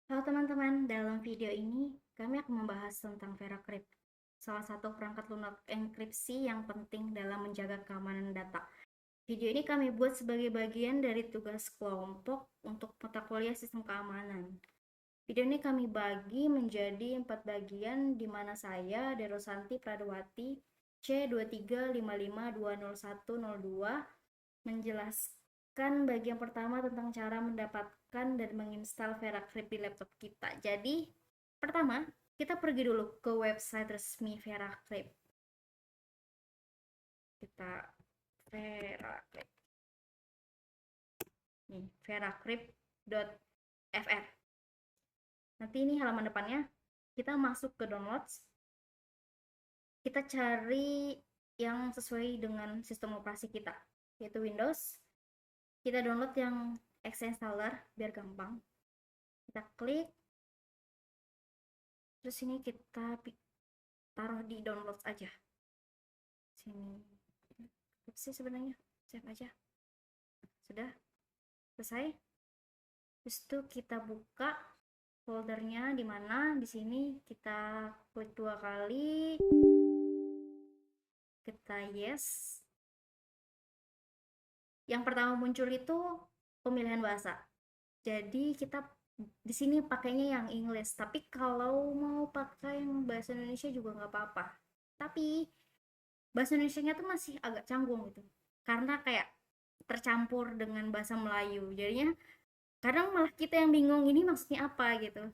Halo teman-teman, dalam video ini kami akan membahas tentang VeraCrypt, salah satu perangkat lunak enkripsi yang penting dalam menjaga keamanan data. Video ini kami buat sebagai bagian dari tugas kelompok untuk mata kuliah sistem keamanan. Video ini kami bagi menjadi 4 bagian di mana saya, Derosanti Pradawati, C235520102, menjelaskan bagian pertama tentang cara mendapatkan dan menginstal VeraCrypt di laptop kita. Jadi, pertama, kita pergi dulu ke website resmi VeraCrypt. Kita VeraCrypt. Nih, veracrypt.fr. Nanti ini halaman depannya. Kita masuk ke downloads. Kita cari yang sesuai dengan sistem operasi kita, yaitu Windows. Kita download yang exe installer biar gampang. Kita klik, terus ini kita taruh di downloads aja. Sini. Sih sebenarnya, save aja. Sudah selesai. Terus itu kita buka foldernya di mana. Di sini kita klik 2 kali. Kita yes. Yang pertama muncul itu pemilihan bahasa. Jadi kita di sini pakainya yang English, tapi kalau mau pakai yang bahasa Indonesia juga nggak apa-apa. Tapi bahasa Indonesia-nya tuh masih agak canggung gitu, karena kayak tercampur dengan bahasa Melayu. Jadinya kadang malah kita yang bingung ini maksudnya apa gitu.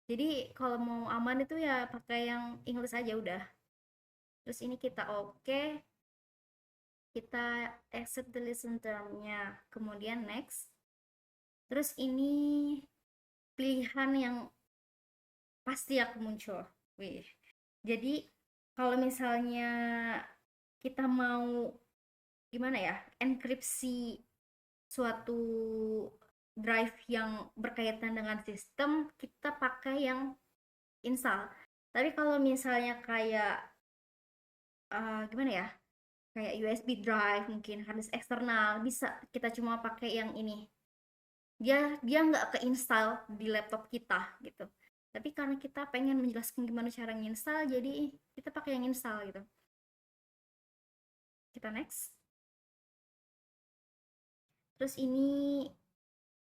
Jadi kalau mau aman itu ya pakai yang English aja udah. Terus ini kita oke, kita accept the listen term-nya, kemudian next. Terus ini pilihan yang pasti aku muncul. Wih. Jadi kalau misalnya kita mau gimana ya, enkripsi suatu drive yang berkaitan dengan sistem, kita pakai yang install. Tapi kalau misalnya kayak gimana ya, kayak USB drive, mungkin harddisk eksternal, bisa kita cuma pakai yang ini. Dia nggak keinstall di laptop kita gitu. Tapi karena kita pengen menjelaskan gimana cara nginstal, jadi kita pakai yang install gitu. Kita next. Terus ini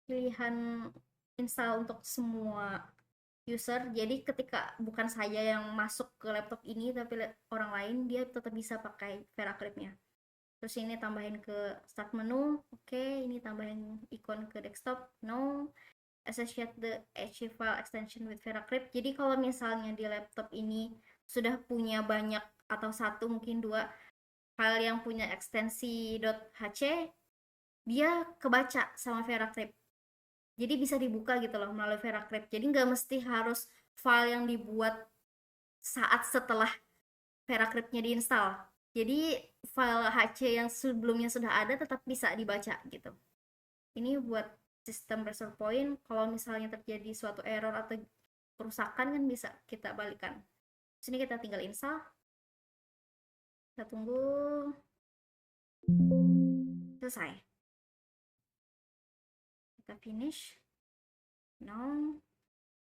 pilihan install untuk semua user. Jadi ketika bukan saya yang masuk ke laptop ini tapi orang lain, dia tetap bisa pakai VeraCrypt-nya. Terus ini tambahin ke start menu, oke. Ini tambahin ikon ke desktop, no. Associate the HE file extension with VeraCrypt. Jadi kalau misalnya di laptop ini sudah punya banyak atau satu mungkin dua file yang punya ekstensi .hc, dia kebaca sama VeraCrypt. Jadi bisa dibuka gitu loh melalui VeraCrypt. Jadi nggak mesti harus file yang dibuat saat setelah VeraCrypt-nya diinstal. Jadi file HC yang sebelumnya sudah ada tetap bisa dibaca gitu. Ini buat sistem restore point, kalau misalnya terjadi suatu error atau kerusakan kan bisa kita balikan. Sini kita tinggal install. Kita tunggu selesai. Kita finish. No.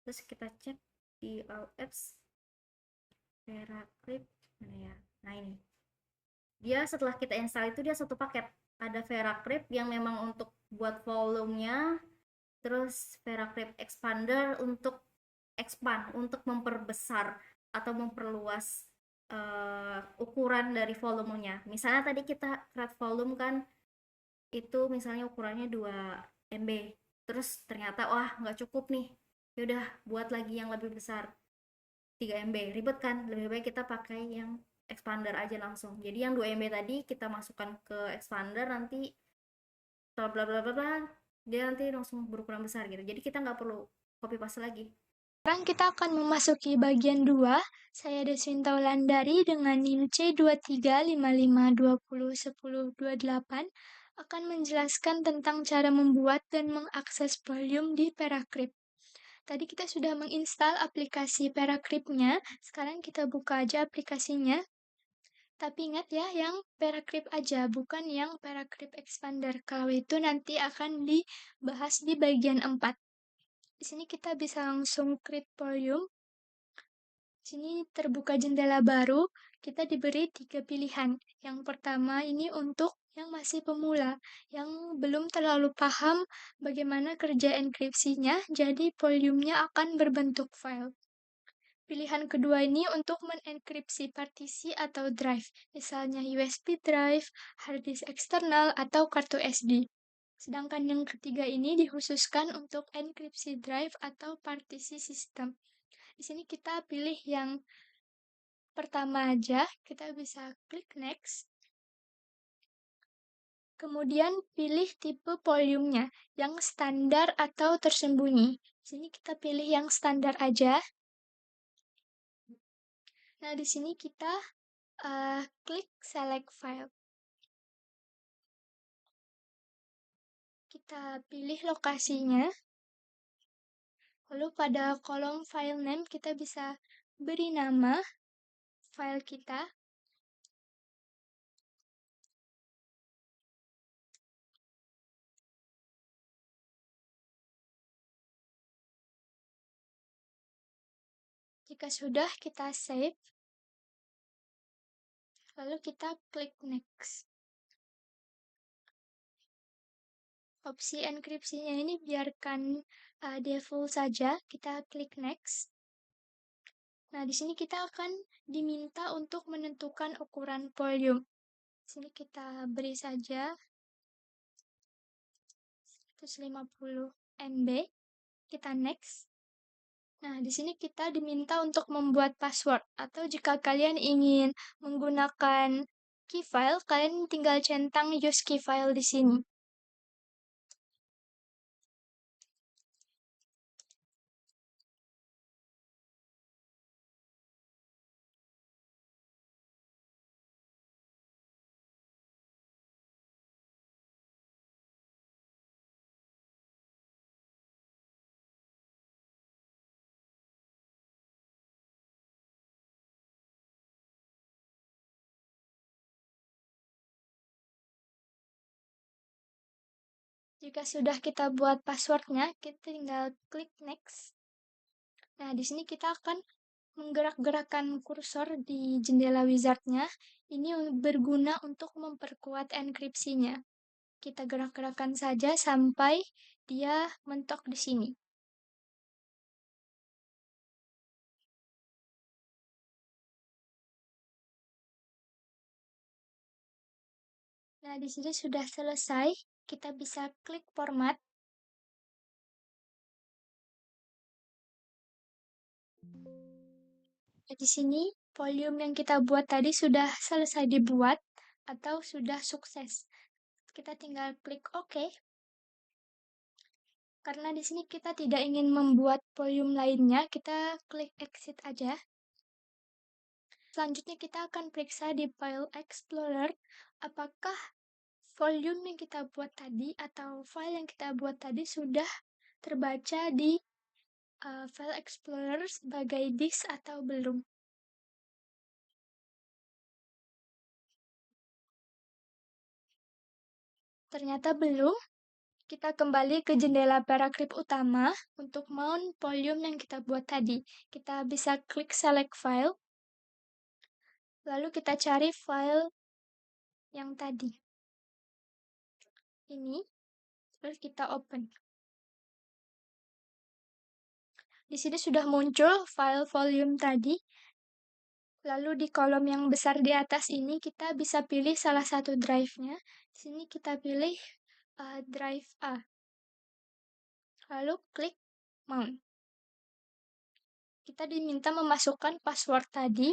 Terus kita cek di all apps VeraCrypt mana ya. Nah ini. Dia setelah kita install itu dia satu paket. Ada VeraCrypt yang memang untuk buat volumenya, terus VeraCrypt Expander untuk expand, untuk memperbesar atau memperluas ukuran dari volumenya. Misalnya tadi kita create volume kan, itu misalnya ukurannya 2 MB, terus ternyata wah nggak cukup nih, yaudah buat lagi yang lebih besar 3 MB, ribet kan, lebih baik kita pakai yang expander aja langsung. Jadi yang 2 MB tadi kita masukkan ke expander, nanti bla bla bla bla, dia nanti langsung berukuran besar gitu, jadi kita nggak perlu copy paste lagi. Sekarang kita akan memasuki bagian 2. Saya Deswinta Wulandari dengan NIM C2355201028 akan menjelaskan tentang cara membuat dan mengakses volume di VeraCrypt. Tadi kita sudah menginstal aplikasi VeraCrypt-nya, sekarang kita buka aja aplikasinya. Tapi ingat ya, yang VeraCrypt aja, bukan yang VeraCrypt Expander. Kalau itu nanti akan dibahas di bagian 4. Di sini kita bisa langsung create volume. Di sini terbuka jendela baru, kita diberi 3 pilihan. Yang pertama ini untuk yang masih pemula, yang belum terlalu paham bagaimana kerja enkripsinya, jadi volumenya akan berbentuk file. Pilihan kedua ini untuk menenkripsi partisi atau drive, misalnya USB drive, hard disk eksternal, atau kartu SD. Sedangkan yang ketiga ini dikhususkan untuk enkripsi drive atau partisi sistem. Di sini kita pilih yang pertama aja, kita bisa klik next. Kemudian pilih tipe volumenya, yang standar atau tersembunyi. Di sini kita pilih yang standar aja. Nah, di sini kita klik select file. Kita pilih lokasinya. Lalu pada kolom file name kita bisa beri nama file kita. Jika sudah, kita save. Lalu kita klik next. Opsi enkripsinya ini biarkan default saja. Kita klik next. Nah, di sini kita akan diminta untuk menentukan ukuran volume. Di sini kita beri saja 150 MB. Kita next. Nah, di sini kita diminta untuk membuat password, atau jika kalian ingin menggunakan key file, kalian tinggal centang use key file di sini. Jika sudah kita buat passwordnya, kita tinggal klik next. Nah, di sini kita akan menggerak-gerakkan kursor di jendela wizardnya. Ini berguna untuk memperkuat enkripsinya. Kita gerak-gerakkan saja sampai dia mentok di sini. Nah, di sini sudah selesai. Kita bisa klik format. Nah, di sini volume yang kita buat tadi sudah selesai dibuat atau sudah sukses. Kita tinggal klik OK. Karena di sini kita tidak ingin membuat volume lainnya, kita klik exit aja. Selanjutnya kita akan periksa di File Explorer apakah volume yang kita buat tadi atau file yang kita buat tadi sudah terbaca di File Explorer sebagai disk atau belum. Ternyata belum. Kita kembali ke jendela Paragrip utama untuk mount volume yang kita buat tadi. Kita bisa klik select file, lalu kita cari file yang tadi. Ini, terus kita open. Di sini sudah muncul file volume tadi. Lalu di kolom yang besar di atas ini kita bisa pilih salah satu drive-nya. Di sini kita pilih drive A. Lalu klik mount. Kita diminta memasukkan password tadi.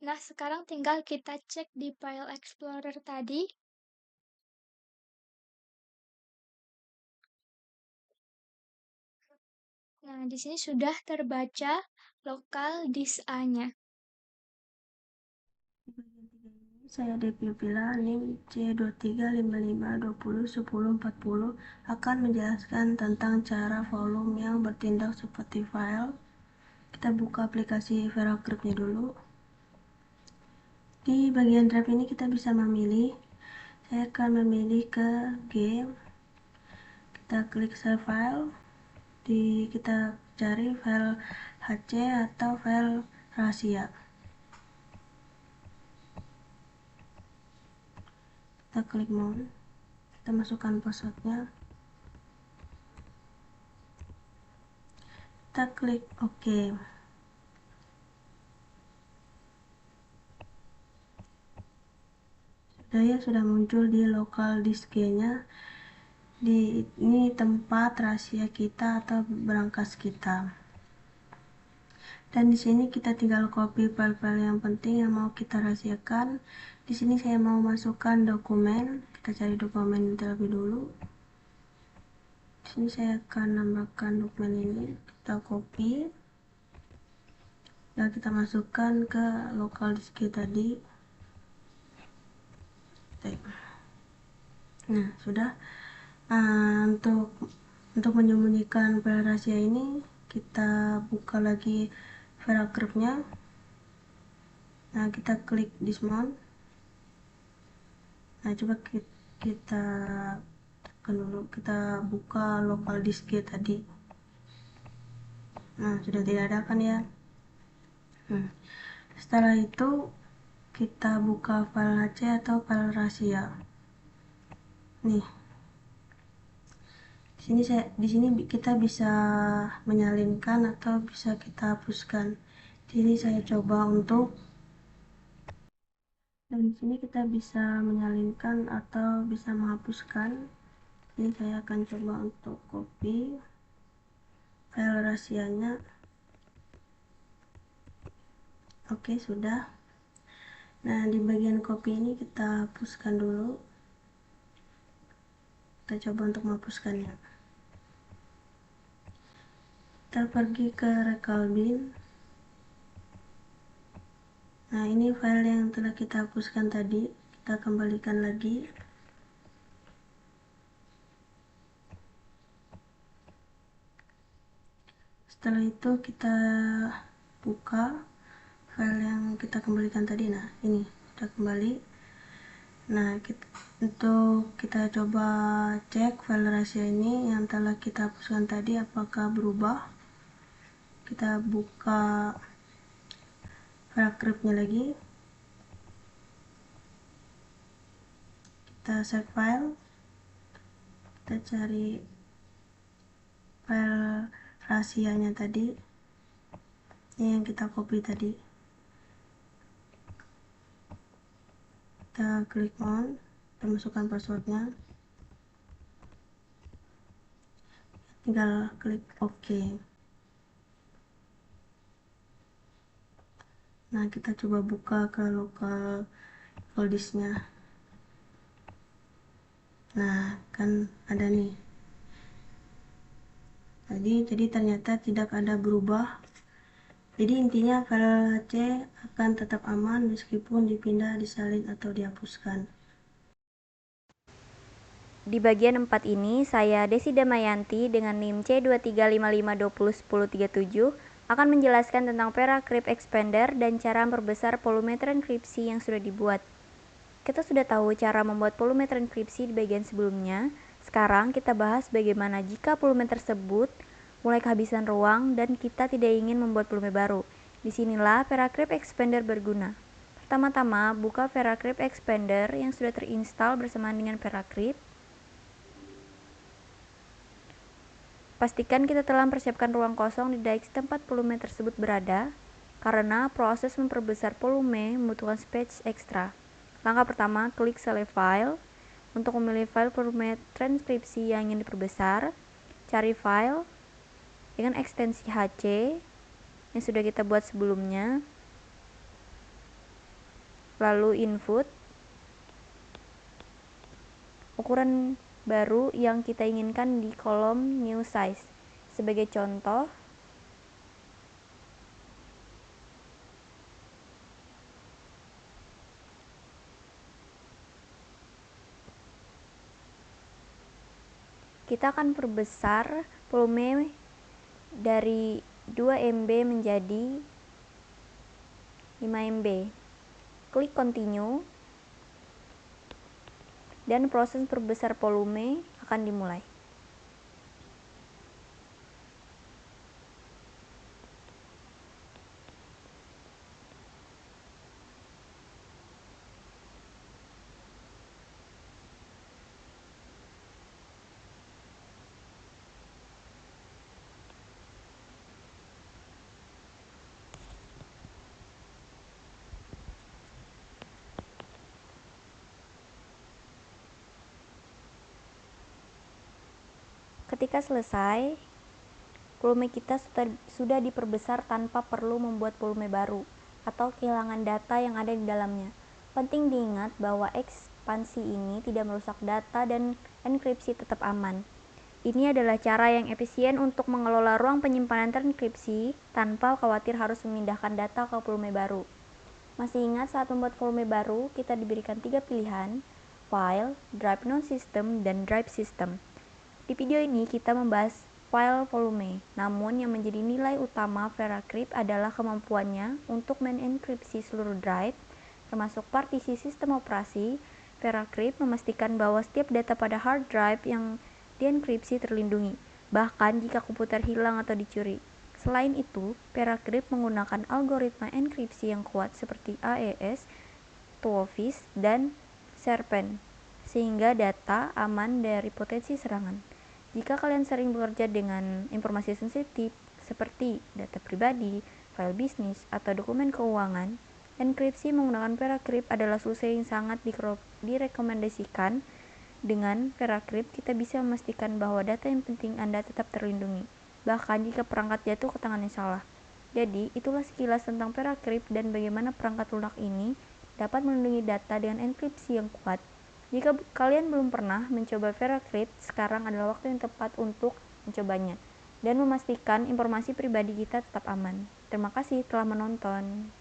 Nah, sekarang tinggal kita cek di File Explorer tadi. Nah, di sini sudah terbaca lokal disk A-nya. Saya Devila NIM C2355201040 akan menjelaskan tentang cara volume yang bertindak seperti file. Kita buka aplikasi VeraCrypt-nya dulu. Di bagian drive ini kita bisa memilih. Saya akan memilih ke game. Kita klik save file. Kita cari file HC atau file rahasia. Kita klik more. Kita masukkan passwordnya. Kita klik OK. Sudah muncul di local disk-nya. Ini tempat rahasia kita atau berangkas kita. Dan di sini kita tinggal copy file-file yang penting yang mau kita rahasiakan. Di sini saya mau masukkan dokumen. Kita cari dokumen terlebih dulu. Di sini saya akan nambahkan dokumen ini. Kita copy. Dan kita masukkan ke local disk tadi. Nah, sudah. Untuk menyembunyikan file rahasia ini, kita buka lagi VeraCrypt-nya. Nah, kita klik dismount. Nah, coba kita tekan dulu, kita buka local disk tadi. Nah, sudah tidak ada kan ya. Setelah itu kita buka file HC atau file rahasia. Nih, di sini kita bisa menyalinkan atau bisa kita hapuskan. Jadi saya coba dan di sini kita bisa menyalinkan atau bisa menghapuskan. Ini saya akan coba untuk copy file rahasianya. Oke, sudah. Nah, di bagian copy ini kita hapuskan dulu. Kita coba untuk menghapuskannya. Kita pergi ke recall bin. Nah, ini file yang telah kita hapuskan tadi. Kita kembalikan lagi. Setelah itu kita buka file yang kita kembalikan tadi. Nah, ini sudah kembali. Nah, kita coba cek file rahasia ini yang telah kita hapuskan tadi apakah berubah. Kita buka VeraCrypt-nya lagi. Kita save file. Kita cari file rahasianya tadi. Ini yang kita copy tadi. Kita klik on. Kita masukkan passwordnya. Tinggal klik OK. Nah, kita coba buka ke local disk-nya. Nah, kan ada nih. Jadi ternyata tidak ada berubah. Jadi intinya file HC akan tetap aman meskipun dipindah, disalin atau dihapuskan. Di bagian 4 ini, saya Desi Damayanti dengan NIM C2355201037 akan menjelaskan tentang VeraCrypt Expander dan cara memperbesar volumeter enkripsi yang sudah dibuat. Kita sudah tahu cara membuat volumeter enkripsi di bagian sebelumnya. Sekarang kita bahas bagaimana jika volume tersebut mulai kehabisan ruang dan kita tidak ingin membuat volume baru. Disinilah VeraCrypt Expander berguna. Pertama-tama, buka VeraCrypt Expander yang sudah terinstall bersamaan dengan VeraCrypt. Pastikan kita telah mempersiapkan ruang kosong di disk tempat volume tersebut berada, karena proses memperbesar volume membutuhkan space ekstra. Langkah pertama, klik Select File. Untuk memilih file volume transkripsi yang ingin diperbesar, cari file dengan ekstensi HC yang sudah kita buat sebelumnya, lalu input ukuran baru yang kita inginkan di kolom New Size. Sebagai contoh, kita akan perbesar volume dari 2 MB menjadi 5 MB. Klik continue dan proses perbesar volume akan dimulai. Ketika selesai, volume kita sudah diperbesar tanpa perlu membuat volume baru atau kehilangan data yang ada di dalamnya. Penting diingat bahwa ekspansi ini tidak merusak data dan enkripsi tetap aman. Ini adalah cara yang efisien untuk mengelola ruang penyimpanan terenkripsi tanpa khawatir harus memindahkan data ke volume baru. Masih ingat saat membuat volume baru, kita diberikan 3 pilihan, file, drive non-system, dan drive system. Di video ini kita membahas file volume, namun yang menjadi nilai utama VeraCrypt adalah kemampuannya untuk menenkripsi seluruh drive, termasuk partisi sistem operasi. VeraCrypt memastikan bahwa setiap data pada hard drive yang dienkripsi terlindungi, bahkan jika komputer hilang atau dicuri. Selain itu, VeraCrypt menggunakan algoritma enkripsi yang kuat seperti AES, TOFIS, dan Serpent, sehingga data aman dari potensi serangan. Jika kalian sering bekerja dengan informasi sensitif seperti data pribadi, file bisnis, atau dokumen keuangan, enkripsi menggunakan VeraCrypt adalah solusi yang sangat direkomendasikan. Dengan VeraCrypt, kita bisa memastikan bahwa data yang penting Anda tetap terlindungi, bahkan jika perangkat jatuh ke tangan yang salah. Jadi, itulah sekilas tentang VeraCrypt dan bagaimana perangkat lunak ini dapat melindungi data dengan enkripsi yang kuat. Jika kalian belum pernah mencoba VeraCrypt, sekarang adalah waktu yang tepat untuk mencobanya dan memastikan informasi pribadi kita tetap aman. Terima kasih telah menonton.